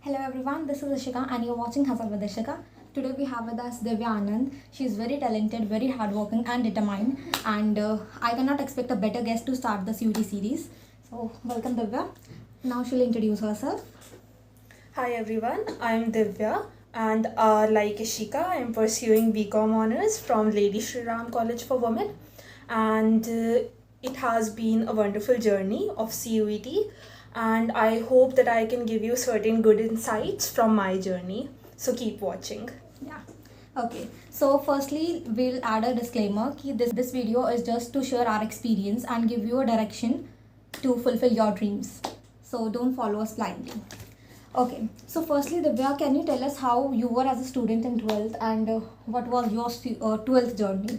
Hello everyone, this is Ishika and you're watching Hustle with Ishika. Today we have with us Divya Anand. She is very talented, very hardworking and determined, and I cannot expect a better guest to start the CUT series. So welcome Divya. Now she'll introduce herself. Hi everyone, I'm Divya and like Ishika, I'm pursuing BCom Honours from Lady Shri Ram College for Women, and it has been a wonderful journey of CUET, and I hope that I can give you certain good insights from my journey. So keep watching. Yeah. Okay. So firstly, we'll add a disclaimer that this video is just to share our experience and give you a direction to fulfill your dreams. So don't follow us blindly. Okay. So firstly, Divya, can you tell us how you were as a student in 12th and what was your 12th journey?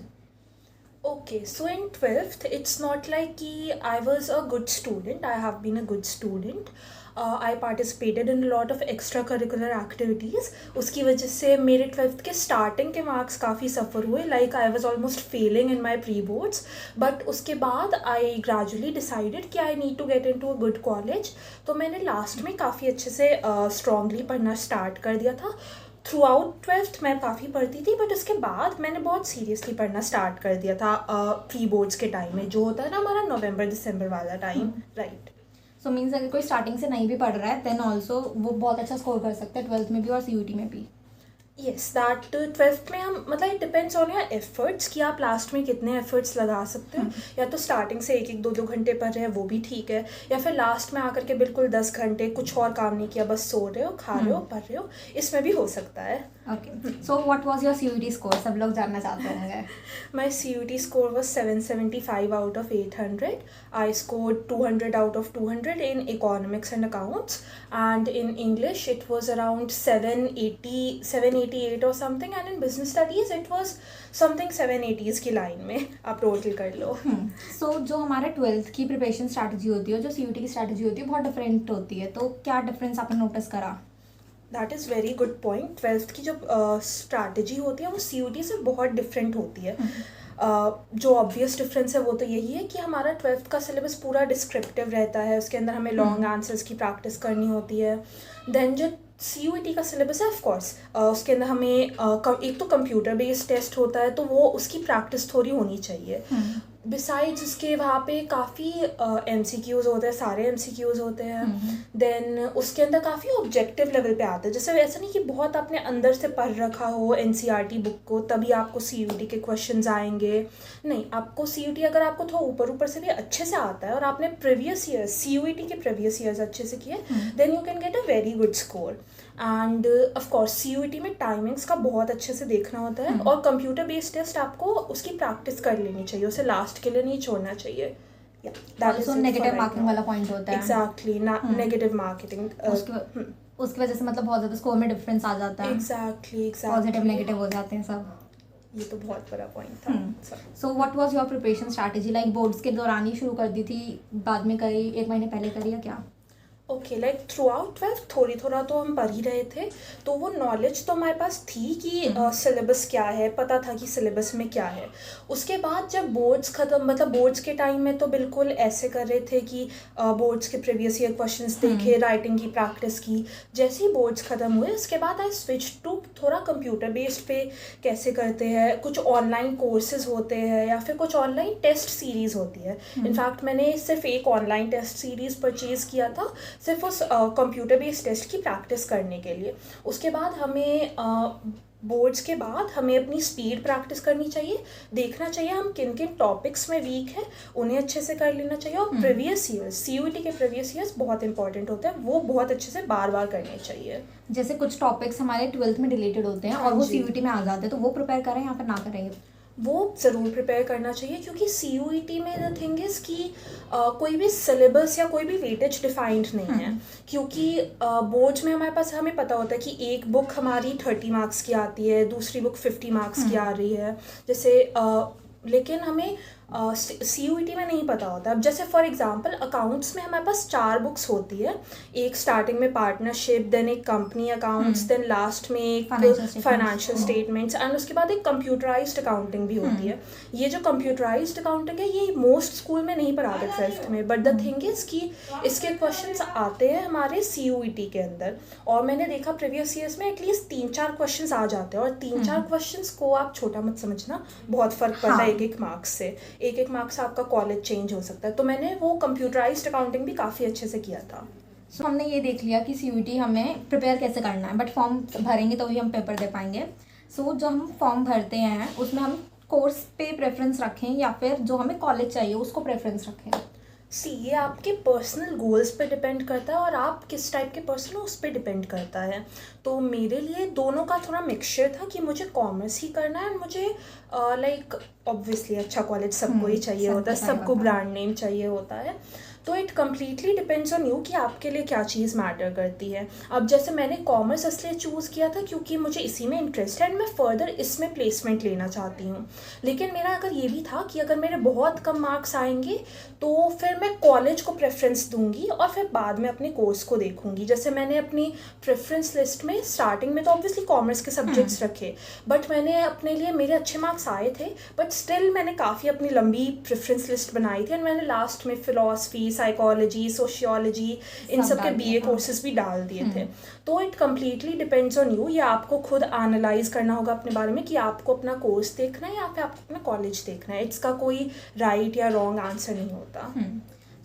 Okay, so in 12th, it's not like I was a good student. I have been a good student. I participated in a lot of extracurricular activities. उसकी वजह से मेरे 12th के starting के marks काफ़ी suffer हुए. Like I was almost failing in my pre-boards. But उसके बाद I gradually decided कि I need to get into a good college. तो मैंने last में काफ़ी अच्छे से strongly पढ़ना start कर दिया था. थ्रू आउट 12th मैं काफ़ी पढ़ती थी, बट उसके बाद मैंने बहुत सीरियसली पढ़ना स्टार्ट कर दिया था प्री बोर्ड्स के टाइम में, जो होता है ना हमारा नवंबर दिसंबर वाला टाइम, राइट. सो मीन्स अगर कोई स्टार्टिंग से नहीं भी पढ़ रहा है देन ऑल्सो वो बहुत अच्छा स्कोर कर सकता है 12th में भी और CUT में भी. येस, दैट 12th में हम मतलब it depends on your efforts कि आप लास्ट में कितने एफर्ट्स लगा सकते हो. या तो स्टार्टिंग से 1-1 2-2 घंटे पढ़ रहे हैं वो भी ठीक है, या फिर लास्ट में आकर के बिल्कुल 10 घंटे कुछ और काम नहीं किया, बस सो रहे हो, खा रहे हो, पढ़ रहे हो, इसमें भी हो सकता है. Okay. So what was your CUT score, सब लोग जानना चाहते होंगे. My CUT score was 775 out of 800. I scored 200 out of 200 in economics and accounts, and in English it was around 788 or something, and in business studies it was something 780s की line में. आप total कर लो. सो जो हमारे 12th की preparation strategy होती है, जो CUT की स्ट्रैटेजी होती है, बहुत डिफरेंट होती है. तो क्या डिफरेंस आपने नोटिस करा? That is very good point. 12th की जो स्ट्रैटेजी होती है वो CUT से बहुत डिफरेंट होती है. जो ऑब्वियस डिफरेंस है वो तो यही है कि हमारा 12th का सिलेबस पूरा डिस्क्रिप्टिव रहता है, उसके अंदर हमें लॉन्ग आंसर्स की प्रैक्टिस करनी होती है. देन जो CUET का सिलेबस है ऑफकोर्स उसके अंदर हमें एक तो कंप्यूटर बेस्ड टेस्ट होता है, तो वो उसकी प्रैक्टिस थोड़ी होनी चाहिए. बिसाइड्स उसके वहाँ पे काफ़ी MCQs होते हैं, सारे MCQs होते हैं. देन उसके अंदर काफ़ी ऑब्जेक्टिव लेवल पे आता है. जैसे ऐसा नहीं कि बहुत आपने अंदर से पढ़ रखा हो NCERT बुक को तभी आपको CUT के क्वेश्चंस आएंगे. नहीं, आपको CUT अगर आपको थोड़ा ऊपर से भी अच्छे से आता है और आपने प्रीवियस ईयर्स CUET के प्रीवियस ईयर्स अच्छे से किए, then you can get a very good score. And ऑफकोर्स CUET में टाइमिंग्स का बहुत अच्छे से देखना होता है, और कंप्यूटर बेस्ड टेस्ट आपको उसकी प्रैक्टिस कर लेनी चाहिए, उसे लास्ट के लिए नहीं छोड़ना चाहिए. नेगेटिव मार्किंग वाला पॉइंट होता है. एग्जैक्टली, नेगेटिव मार्किंग उसकी वजह से मतलब बहुत ज़्यादा स्कोर में डिफरेंस आ जाता है. एग्जैक्टली पॉजिटिव नेगेटिव हो जाते हैं सब. ये तो बहुत बड़ा पॉइंट था. So what was your preparation strategy? Like boards के दौरान ही शुरू कर दी थी, बाद में करी, 1 महीने पहले करी, या क्या? Okay, like through out 12th थोड़ा तो हम पढ़ ही रहे थे, तो वो नॉलेज तो हमारे पास थी कि सिलेबस क्या है, पता था कि सिलेबस में क्या है. उसके बाद जब बोर्ड्स ख़त्म, मतलब बोर्ड्स के टाइम में तो बिल्कुल ऐसे कर रहे थे कि बोर्ड्स के प्रीवियस ईयर क्वेश्चंस देखे, राइटिंग की प्रैक्टिस की. जैसे ही बोर्ड्स ख़त्म हुए उसके बाद आई स्विच टू थोड़ा कंप्यूटर बेस्ड पे कैसे करते हैं. कुछ ऑनलाइन कोर्सेज होते हैं या फिर कुछ ऑनलाइन टेस्ट सीरीज़ होती है. इनफैक्ट मैंने सिर्फ एक ऑनलाइन टेस्ट सीरीज़ परचेज़ किया था सिर्फ उस कंप्यूटर बेस्ड टेस्ट की प्रैक्टिस करने के लिए. उसके बाद हमें बोर्ड्स के बाद हमें अपनी स्पीड प्रैक्टिस करनी चाहिए, देखना चाहिए हम किन किन टॉपिक्स में वीक है, उन्हें अच्छे से कर लेना चाहिए. और प्रीवियस ईयर्स CUET के प्रीवियस ईयर्स बहुत इंपॉर्टेंट होते हैं, वो बहुत अच्छे से बार बार करने चाहिए. जैसे कुछ टॉपिक्स हमारे 12th में रिलेटेड होते हैं और वो CUET में आ जाते हैं, तो वो प्रिपेयर करें या फिर ना करें? वो ज़रूर प्रिपेयर करना चाहिए, क्योंकि CUET में द थिंग इज़ कि कोई भी सिलेबस या कोई भी वेटेज डिफाइंड नहीं है. क्योंकि बोर्ड्स में हमारे पास हमें पता होता है कि एक बुक हमारी 30 मार्क्स की आती है, दूसरी बुक 50 मार्क्स की आ रही है. जैसे लेकिन हमें CUET में नहीं पता होता। अब जैसे फॉर एग्जांपल अकाउंट्स में हमारे पास 4 बुक्स होती है, एक स्टार्टिंग में पार्टनरशिप, देन एक कंपनी अकाउंट्स, देन लास्ट में एक फाइनेंशियल स्टेटमेंट्स, एंड उसके बाद एक कंप्यूटराइज्ड अकाउंटिंग भी होती है। ये जो कंप्यूटराइज्ड अकाउंटिंग है ये मोस्ट स्कूल में नहीं पढ़ाते 12th में, बट द थिंग इज कि इसके क्वेश्चंस आते हैं हमारे CUET के अंदर, और मैंने देखा प्रीवियस ईयर्स में एटलीस्ट 3-4 क्वेश्चंस आ जाते हैं, और 3-4 क्वेश्चंस को आप छोटा मत समझना, बहुत फर्क पड़ता है एक एक मार्क्स से। एक मार्क्स से आपका कॉलेज चेंज हो सकता है। तो मैंने वो कंप्यूटराइज्ड अकाउंटिंग भी काफ़ी अच्छे से किया था। सो हमने ये देख लिया कि CUET हमें प्रिपेयर कैसे करना है, बट फॉर्म भरेंगे तो ही हम पेपर दे पाएंगे। सो जो हम फॉर्म भरते हैं उसमें हम कोर्स पे प्रेफरेंस रखें या फिर जो हमें कॉलेज चाहिए उसको प्रेफरेंस रखें? ये आपके पर्सनल गोल्स पे डिपेंड करता है और आप किस टाइप के पर्सन हो उस पर डिपेंड करता है। तो मेरे लिए दोनों का थोड़ा मिक्सचर था कि मुझे कॉमर्स ही करना है, एंड मुझे लाइक ऑब्वियसली अच्छा कॉलेज सबको ही चाहिए होता है, सबको ब्रांड नेम चाहिए होता है। तो it completely depends on you कि आपके लिए क्या चीज़ मैटर करती है। अब जैसे मैंने कॉमर्स इसलिए चूज़ किया था क्योंकि मुझे इसी में इंटरेस्ट है एंड मैं फर्दर इसमें प्लेसमेंट लेना चाहती हूँ। लेकिन मेरा अगर ये भी था कि अगर मेरे बहुत कम मार्क्स आएंगे तो फिर मैं कॉलेज को प्रेफरेंस दूंगी और फिर बाद में अपने कोर्स को देखूंगी। जैसे मैंने अपनी प्रेफरेंस लिस्ट में स्टार्टिंग में तो ऑब्वियसली कॉमर्स के सब्जेक्ट्स रखे, बट मैंने अपने लिए, मेरे अच्छे मार्क्स आए थे बट स्टिल मैंने काफ़ी अपनी लंबी प्रेफरेंस लिस्ट बनाई थी, एंड मैंने लास्ट में फिलॉसफी, साइकोलॉजी, सोशियोलॉजी, इन सब के BA कोर्सेज भी डाल दिए थे। तो it completely depends on you, या आपको खुद एनालाइज करना होगा अपने बारे में कि आपको अपना कोर्स देखना है या फिर आपको अपना कॉलेज देखना है। इसका कोई राइट या रॉन्ग आंसर नहीं होता।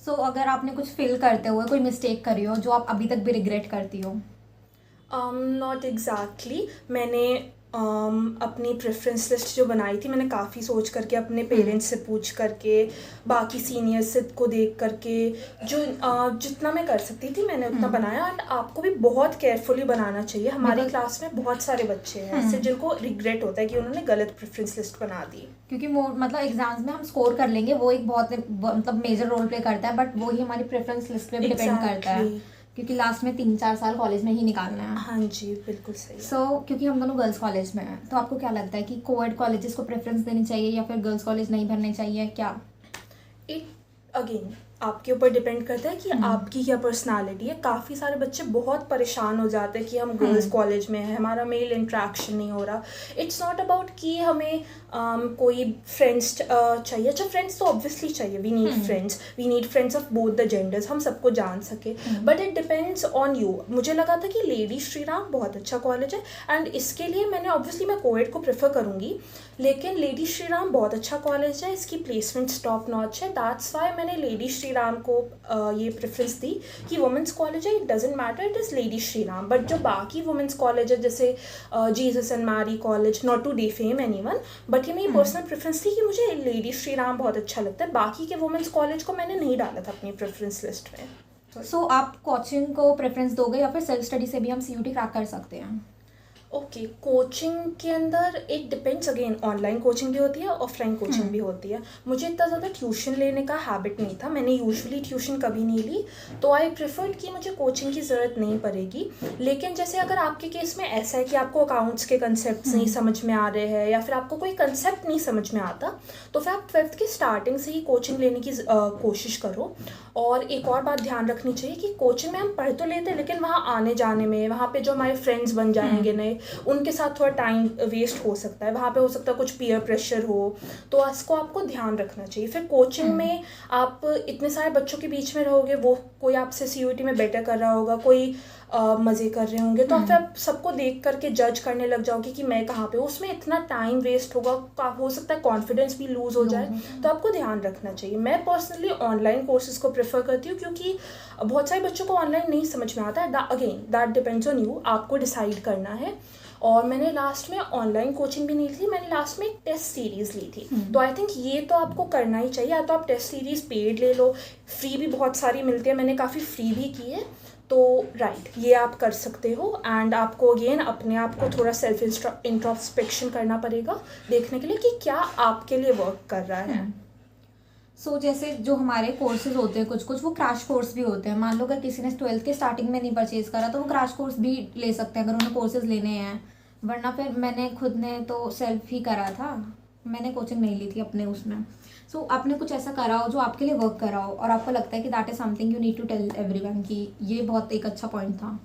सो अगर आपने कुछ फेल करते हुए कोई मिस्टेक करी हो जो आप अभी तक भी रिग्रेट करती हो? Not exactly. मैंने अपनी प्रेफरेंस लिस्ट जो बनाई थी मैंने काफ़ी सोच करके, अपने पेरेंट्स से पूछ करके, बाकी सीनियर्स से को देख करके, जो जितना मैं कर सकती थी मैंने उतना बनाया। एंड आपको भी बहुत केयरफुली बनाना चाहिए। हमारी क्लास में बहुत सारे बच्चे हैं ऐसे जिनको रिग्रेट होता है कि उन्होंने गलत प्रेफरेंस लिस्ट बना दी। क्योंकि मतलब एग्जाम्स में हम स्कोर कर लेंगे, वो एक बहुत मतलब मेजर रोल प्ले करता है, बट वो ही हमारी प्रेफरेंस लिस्ट पे भी डिपेंड करता है, क्योंकि लास्ट में 3-4 साल कॉलेज में ही निकालना है। हाँ जी, बिल्कुल सही। क्योंकि हम दोनों गर्ल्स कॉलेज में हैं, तो आपको क्या लगता है कि कोएड कॉलेजेस को प्रेफरेंस देनी चाहिए या फिर गर्ल्स कॉलेज नहीं भरने चाहिए क्या? इट अगेन आपके ऊपर डिपेंड करता है कि आपकी क्या पर्सनालिटी है। काफ़ी सारे बच्चे बहुत परेशान हो जाते हैं कि हम गर्ल्स कॉलेज में हैं, हमारा मेल इंट्रैक्शन नहीं हो रहा। इट्स नॉट अबाउट कि हमें कोई फ्रेंड्स चाहिए। अच्छा, फ्रेंड्स तो ऑब्वियसली चाहिए, we need friends of both the genders, हम सबको जान सके, but it depends on you. मुझे लगा था कि लेडी श्रीराम बहुत अच्छा कॉलेज है एंड इसके लिए मैंने ऑब्वियसली मैं कोएड को प्रेफर करूँगी, लेकिन लेडी श्रीराम बहुत अच्छा कॉलेज है, इसकी प्लेसमेंट्स टॉप नॉच है। दैट्स वाई मैंने लेडी श्रीराम को ये प्रेफरेंस दी कि वुमेंस कॉलेज है, it doesn't matter, it is Lady Shriram. But जो बाकी वुमेंस कॉलेज है जैसे Jesus and Mary college, not to defame anyone, but ये मेरी पर्सनल प्रेफरेंस थी कि मुझे लेडी श्रीराम बहुत अच्छा लगता है। बाकी के वुमेंस कॉलेज को मैंने नहीं डाला था अपनी प्रेफरेंस लिस्ट में। सो आप कोचिंग को प्रेफरेंस दोगे या फिर सेल्फ स्टडी से भी हम CUET क्रैक कर सकते हैं? ओके, कोचिंग के अंदर it depends, again online coaching भी होती है, ऑफलाइन कोचिंग भी होती है। मुझे इतना ज़्यादा ट्यूशन लेने का हैबिट नहीं था, मैंने यूजुअली ट्यूशन कभी नहीं ली, तो आई प्रेफर्ड कि मुझे कोचिंग की ज़रूरत नहीं पड़ेगी। लेकिन जैसे अगर आपके केस में ऐसा है कि आपको अकाउंट्स के कंसेप्ट नहीं समझ में आ रहे हैं या फिर आपको कोई कंसेप्ट नहीं समझ में आता, तो फिर आप 12th की स्टार्टिंग से ही कोचिंग लेने की कोशिश करो। और एक और बात ध्यान रखनी चाहिए कि कोचिंग में हम पढ़ तो लेते हैं, लेकिन वहाँ आने जाने में, वहाँ पे जो हमारे फ्रेंड्स बन जाएंगे नए, उनके साथ थोड़ा टाइम वेस्ट हो सकता है, वहाँ पे हो सकता है कुछ पीयर प्रेशर हो, तो इसको आपको ध्यान रखना चाहिए। फिर कोचिंग में आप इतने सारे बच्चों के बीच में रहोगे, वो कोई आपसे CUET में बेटर कर रहा होगा, कोई मज़े कर रहे होंगे, तो फिर आप सबको देख करके जज करने लग जाओगे कि मैं कहाँ पे हूँ, उसमें इतना टाइम वेस्ट होगा, हो सकता है कॉन्फिडेंस भी लूज़ हो जाए, तो आपको ध्यान रखना चाहिए। मैं पर्सनली ऑनलाइन कोर्सेज को प्रेफर करती हूँ क्योंकि बहुत सारे बच्चों को ऑनलाइन नहीं समझ में आता है। Again that depends on you, आपको डिसाइड करना है। और मैंने लास्ट में ऑनलाइन कोचिंग भी नहीं ली थी, मैंने लास्ट में एक टेस्ट सीरीज़ ली थी। तो आई थिंक ये तो आपको करना ही चाहिए, या तो आप टेस्ट सीरीज़ पेड ले लो, फ्री भी बहुत सारी मिलती है, मैंने काफ़ी फ्री भी की है, तो राइट ये आप कर सकते हो। एंड आपको अगेन अपने आप को थोड़ा सेल्फ इंट्रोस्पेक्शन करना पड़ेगा देखने के लिए कि क्या आपके लिए वर्क कर रहा है। सो जैसे जो हमारे कोर्सेज होते हैं कुछ वो क्रैश कोर्स भी होते हैं। मान लो अगर किसी ने 12th के स्टार्टिंग में नहीं परचेज करा तो वो क्रैश कोर्स भी ले सकते हैं अगर उन्हें कोर्सेज लेने हैं, वरना फिर मैंने खुद ने तो सेल्फ ही करा था। मैंने कोचिंग नहीं ली थी अपने उसमें। सो आपने कुछ ऐसा करा हो जो आपके लिए वर्क करा हो और आपको लगता है कि that is something you need to tell everyone कि ये बहुत एक अच्छा पॉइंट था।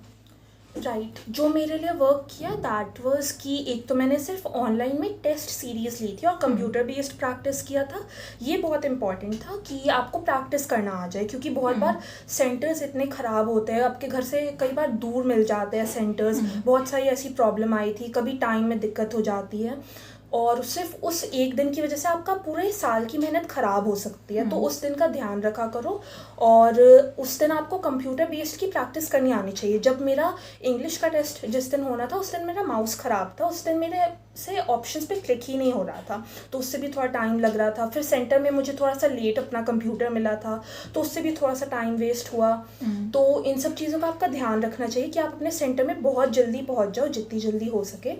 राइट जो मेरे लिए वर्क किया दैट वाज कि एक तो मैंने सिर्फ ऑनलाइन में टेस्ट सीरीज ली थी और कंप्यूटर बेस्ड प्रैक्टिस किया था। ये बहुत इंपॉर्टेंट था कि आपको प्रैक्टिस करना आ जाए, क्योंकि बहुत बार सेंटर्स इतने ख़राब होते हैं, आपके घर से कई बार दूर मिल जाते हैं सेंटर्स। बहुत सारी ऐसी प्रॉब्लम आई थी, कभी टाइम में दिक्कत हो जाती है और सिर्फ उस एक दिन की वजह से आपका पूरे साल की मेहनत ख़राब हो सकती है। तो उस दिन का ध्यान रखा करो और उस दिन आपको कंप्यूटर बेस्ड की प्रैक्टिस करनी आनी चाहिए। जब मेरा इंग्लिश का टेस्ट जिस दिन होना था उस दिन मेरा माउस ख़राब था, उस दिन मेरे से ऑप्शंस पे क्लिक ही नहीं हो रहा था, तो उससे भी थोड़ा टाइम लग रहा था। फिर सेंटर में मुझे थोड़ा सा लेट अपना कंप्यूटर मिला था, तो उससे भी थोड़ा सा टाइम वेस्ट हुआ। तो इन सब चीज़ों का आपका ध्यान रखना चाहिए कि आप अपने सेंटर में बहुत जल्दी पहुंच जाओ, जितनी जल्दी हो सके।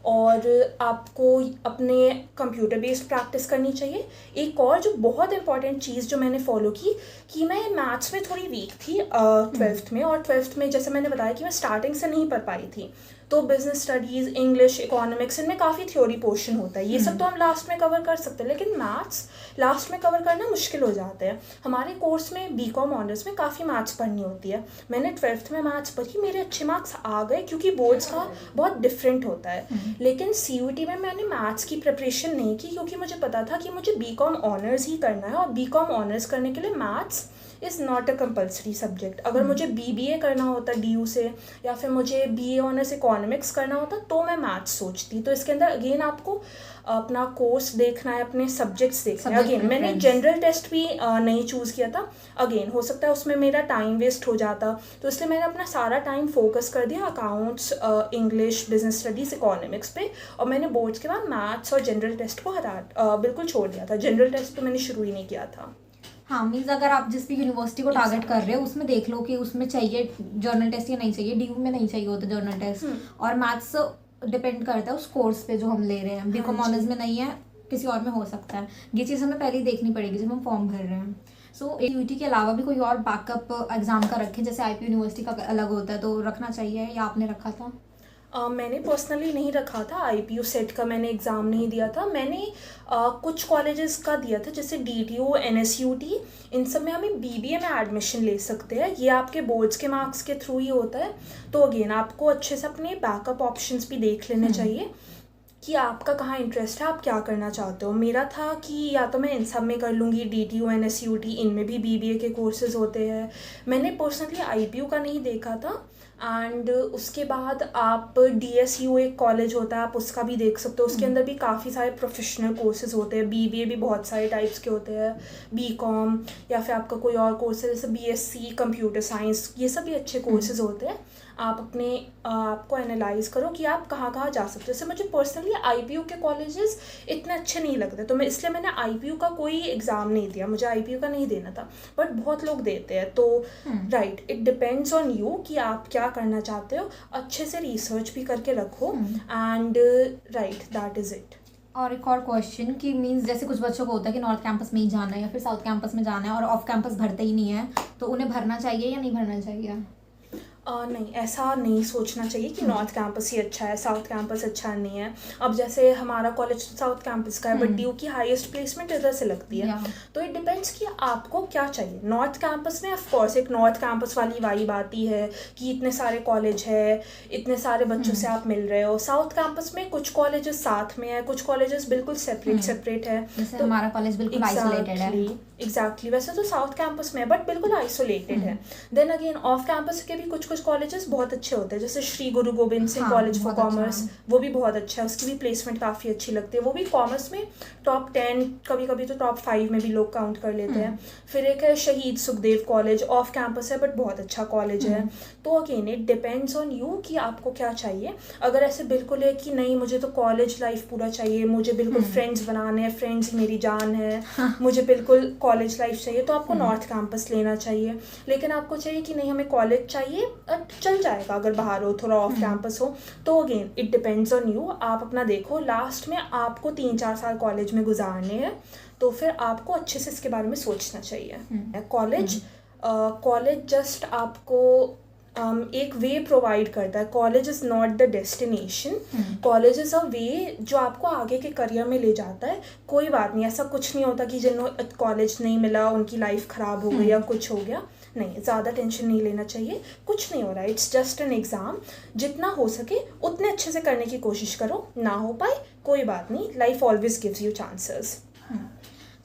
और आपको अपने कंप्यूटर बेस्ड प्रैक्टिस करनी चाहिए। एक और जो बहुत इंपॉर्टेंट चीज़ जो मैंने फॉलो की कि मैं मैथ्स में थोड़ी वीक थी 12th में, और 12th में जैसे मैंने बताया कि मैं स्टार्टिंग से नहीं पढ़ पाई थी, तो बिजनेस स्टडीज़, इंग्लिश, इकोनॉमिक्स, इनमें काफ़ी थ्योरी पोर्शन होता है। ये सब तो हम लास्ट में कवर कर सकते हैं, लेकिन मैथ्स लास्ट में कवर करना मुश्किल हो जाता है। हमारे कोर्स में बीकॉम ऑनर्स में काफ़ी मैथ्स पढ़नी होती है। मैंने 12th में मैथ्स पढ़ी, मेरे अच्छे मार्क्स आ गए क्योंकि बोर्ड्स का बहुत डिफरेंट होता है। लेकिन सीयूईटी में मैंने मैथ्स की प्रिपरेशन नहीं की, क्योंकि मुझे पता था कि मुझे बीकॉम ऑनर्स ही करना है और बीकॉम ऑनर्स करने के लिए maths is not a compulsory subject. अगर मुझे बीबीए करना होता डीयू से, या फिर मुझे बीए ऑनर्स इकोनॉमिक्स करना होता, तो मैं मैथ्स सोचती। तो इसके अंदर अगेन आपको अपना कोर्स देखना है, अपने सब्जेक्ट्स देखना है। अगेन मैंने जनरल टेस्ट भी नहीं चूज़ किया था, अगेन हो सकता है उसमें मेरा टाइम वेस्ट हो जाता, तो इसलिए मैंने अपना सारा टाइम फोकस कर दिया accounts, English, business studies, economics पे। और मैंने बोर्ड्स के बाद मैथ्स और जनरल टेस्ट को बिल्कुल छोड़ दिया था। जनरल टेस्ट तो मैंने शुरू ही नहीं किया था। हाँ, मीन्स अगर आप जिस भी यूनिवर्सिटी को टारगेट कर रहे हो उसमें देख लो कि उसमें चाहिए जर्नल टेस्ट या नहीं चाहिए। डीयू में नहीं चाहिए होता जर्नल टेस्ट, और मैथ्स डिपेंड करता है उस कोर्स पे जो हम ले रहे हैं। बीकॉम ऑनर्स में नहीं है, किसी और में हो सकता है। ये चीज़ हमें पहले ही देखनी पड़ेगी जब हम फॉर्म भर रहे हैं। सो यूटी के अलावा भी कोई और बैकअप एग्जाम का रखें, जैसे आईपी यूनिवर्सिटी का अलग होता है, तो रखना चाहिए या आपने रखा था? मैंने पर्सनली नहीं रखा था, आईपीयू सेट का मैंने एग्ज़ाम नहीं दिया था। मैंने कुछ कॉलेजेस का दिया था, जैसे डीटीयू, एनएसयूटी, इन सब में हमें बीबीए में एडमिशन ले सकते हैं। ये आपके बोर्ड्स के मार्क्स के थ्रू ही होता है। तो अगेन आपको अच्छे से अपने बैकअप ऑप्शंस भी देख लेने चाहिए कि आपका कहाँ इंटरेस्ट है, आप क्या करना चाहते हो। मेरा था कि या तो मैं इन सब में कर लूँगी, डीटीयू, एनएसयूटी, इनमें भी बीबीए के कोर्सेज़ होते हैं। मैंने पर्सनली आईपीयू का नहीं देखा था। एंड उसके बाद आप डीएसयू एक कॉलेज होता है, आप उसका भी देख सकते हो। उसके अंदर भी काफ़ी सारे प्रोफेशनल कोर्सेज होते हैं। बीबीए भी बहुत सारे टाइप्स के होते हैं, बीकॉम, या फिर आपका कोई और कोर्स है जैसे बीएससी कंप्यूटर साइंस, ये सब भी अच्छे कोर्सेज होते हैं। आप अपने आपको एनालाइज करो कि आप कहाँ कहाँ जा सकते हो। जैसे मुझे पर्सनली आईपीयू के कॉलेजेस इतने अच्छे नहीं लगते, तो मैं इसलिए मैंने आईपीयू का कोई एग्ज़ाम नहीं दिया, मुझे आईपीयू का नहीं देना था, बट बहुत लोग देते हैं। तो right, it depends on you कि आप क्या करना चाहते हो। अच्छे से रिसर्च भी करके रखो and right, that is it. और एक और क्वेश्चन कि मींस जैसे कुछ बच्चों को होता है कि नॉर्थ कैंपस में ही जाना है या फिर साउथ कैंपस में जाना है और ऑफ कैंपस भरते ही नहीं है, तो उन्हें भरना चाहिए या नहीं भरना चाहिए? नहीं, ऐसा नहीं सोचना चाहिए कि नॉर्थ कैंपस ही अच्छा है, साउथ कैंपस अच्छा नहीं है। अब जैसे हमारा कॉलेज साउथ कैंपस का है, बट ड्यू की हाईएस्ट प्लेसमेंट इधर से लगती है। तो इट डिपेंड्स कि आपको क्या चाहिए। नॉर्थ कैंपस में ऑफ कोर्स एक नॉर्थ कैंपस वाली वाइब आती है कि इतने सारे कॉलेज है, इतने सारे बच्चों से आप मिल रहे हो। साउथ कैंपस में कुछ कॉलेजेस साथ में है, कुछ कॉलेजेस बिल्कुल सेपरेट है। तो हमारा कॉलेज बिल्कुल आइसोलेटेड है। एग्जैक्टली, वैसे तो साउथ कैंपस में है बट बिल्कुल आइसोलेटेड है। देन अगेन ऑफ कैंपस के भी कुछ कॉलेजेस बहुत अच्छे होते हैं, जैसे श्री गुरु Govind Singh college for commerce, वो भी बहुत अच्छा है, उसकी भी प्लेसमेंट काफ़ी अच्छी लगती है। वो भी कॉमर्स में टॉप 10, कभी कभी तो टॉप 5 में भी लोग काउंट कर लेते हैं। फिर एक है शहीद सुखदेव कॉलेज, ऑफ कैंपस है बट बहुत अच्छा कॉलेज है। तो again it depends on you कि आपको क्या चाहिए। अगर ऐसे बिल्कुल है कि नहीं मुझे तो कॉलेज लाइफ पूरा चाहिए, मुझे बिल्कुल फ्रेंड्स बनाने हैं, फ्रेंड्स मेरी जान है, मुझे बिल्कुल कॉलेज लाइफ चाहिए, तो आपको नॉर्थ कैंपस लेना चाहिए। लेकिन आपको चाहिए कि नहीं हमें कॉलेज चाहिए, चल जाएगा अगर बाहर हो, थोड़ा ऑफ कैंपस हो, तो again it depends on you. आप अपना देखो, लास्ट में आपको 3-4 साल कॉलेज में गुजारने हैं, तो फिर आपको अच्छे से इसके बारे में सोचना चाहिए। कॉलेज जस्ट आपको एक वे प्रोवाइड करता है. College is not the destination, college is a way जो आपको आगे के करियर में ले जाता है. कोई बात नहीं, ऐसा कुछ नहीं होता कि जिन्होंने कॉलेज नहीं मिला उनकी लाइफ ख़राब हो गई या कुछ हो गया. नहीं, ज़्यादा टेंशन नहीं लेना चाहिए. कुछ नहीं हो रहा है, इट्स जस्ट एन एग्ज़ाम. जितना हो सके उतने अच्छे से करने की कोशिश करो. ना हो पाए कोई बात नहीं, life always gives you chances.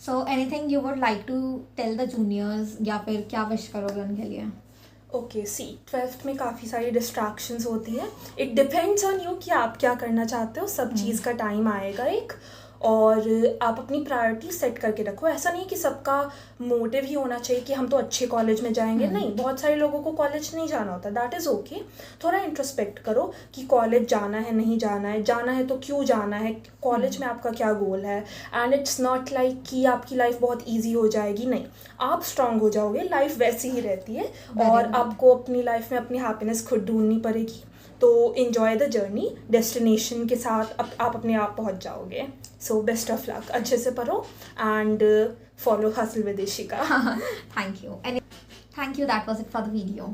So anything you would like to tell the juniors या फिर क्या विश करोगे उनके लिए? ओके, सी 12th में काफ़ी सारी डिस्ट्रैक्शंस होती है. इट डिपेंड्स ऑन यू कि आप क्या करना चाहते हो. सब चीज़ का टाइम आएगा एक, और आप अपनी प्रायोरिटी सेट करके रखो. ऐसा नहीं कि सबका मोटिव ही होना चाहिए कि हम तो अच्छे कॉलेज में जाएंगे. नहीं, बहुत सारे लोगों को कॉलेज नहीं जाना होता. That is okay. थोड़ा इंट्रोस्पेक्ट करो कि कॉलेज जाना है, नहीं जाना है, जाना है तो क्यों जाना है, कॉलेज में आपका क्या गोल है. एंड इट्स नॉट लाइक कि आपकी लाइफ बहुत ईजी हो जाएगी. नहीं, आप स्ट्रांग हो जाओगे. लाइफ वैसी ही रहती है और आपको अपनी लाइफ में अपनी हैप्पीनेस खुद ढूंढनी पड़ेगी. तो इन्जॉय द जर्नी. डेस्टिनेशन के साथ आप अपने आप पहुंच जाओगे. So best of luck. अच्छे से पढ़ो and follow hustle with Ishika. Thank you. And thank you. That was it for the video.